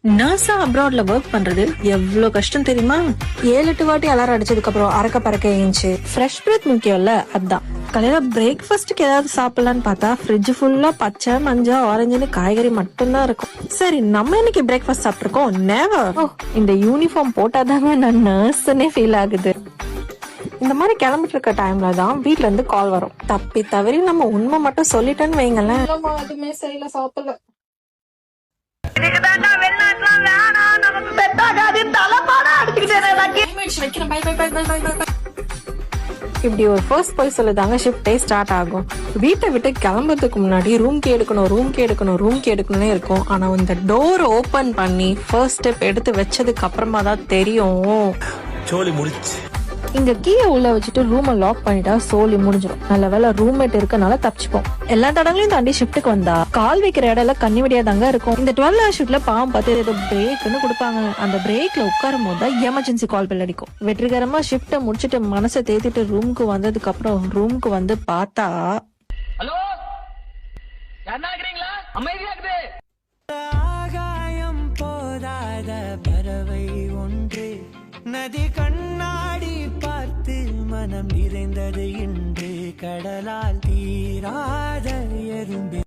NASA அப்ராட்ல work பண்றது எவ்வளவு கஷ்டம் தெரியுமா? 7-8 வாட்டி அலாரம் அடிச்சதுக்கு அப்புறம் அறக்க பறக்க ஏஞ்சி ஃப்ரெஷ் பிரீத் முக்கியம்ல, அதான். காலையில பிரேக்ஃபாஸ்ட்க்கு ஏதாவது சாப்பிடலான்னு பார்த்தா ஃப்ரிட்ஜ் ஃபுல்லா பச்சை மஞ்சா ஆரஞ்சுன்னு காய்கறி மட்டும்தான் இருக்கும். சரி, நம்ம இன்னைக்கு பிரேக்ஃபாஸ்ட் சாப்பிட்டுருக்கோம். நெவர். இந்த யூனிஃபார்ம் போட்டாதாங்க நான் நர்ஸ்னே ஃபீல் ஆகுது. இந்த மாதிரி கிளம்பிட்டு இருக்க டைம்ல தான் வீட்ல இருந்து கால் வரும். தப்பி தவறி நம்ம உண்மை மட்டும் சொல்லிட்டேன்னு வைங்களேன், அதுமே சரியில்ல, சாப்பிடல. இப்படி ஒரு ஃபர்ஸ்ட் போய் சொல்லுதாங்க ஷிஃப்டே ஸ்டார்ட் ஆகும். வீட்டை விட்டு கிளம்புறதுக்கு முன்னாடி ரூம்க்கு எடுக்கணும்னே இருக்கும். ஆனா இந்த டோர் ஓபன் பண்ணி ஃபர்ஸ்ட் ஸ்டெப் எடுத்து வச்சதுக்கு அப்புறமா தான் தெரியும் சோலி முடிச்சு. இங்க கீயை உள்ள வச்சுட்டு ரூமை லாக் பண்ணிட்டா சோலி முடிஞ்சிடும். நல்ல வேலை ரூம்மேட் இருக்கனால தப்பிச்சுப்போம். எல்லா தடங்களையும் தாண்டி ஷிஃப்ட்டுக்கு வந்தா கால் வைக்கிற இடம் கண்ணி வெடியா தாங்க இருக்கும். இந்த 12 hour ஷிஃப்ட்ல பாவம் பார்த்து ஏதோ பிரேக்னு கொடுப்பாங்க. அந்த பிரேக்ல உட்காரும் போது தான் எமர்ஜென்சி கால் பெல் அடிக்கும். வெற்றிகரமா ஷிஃப்ட்டை முடிச்சுட்டு மனசை தேத்திட்டு ரூமுக்கு வந்ததுக்கு அப்புறம் ரூமுக்கு வந்து பார்த்தா, ஹலோ, அமைதியாகுது. ஆகாயம் போதாத பறவை ஒன்று நதி கண்ணாடி பார்த்து மனம் நிறைந்தது இன்று கடலால் தீராத எறும்பே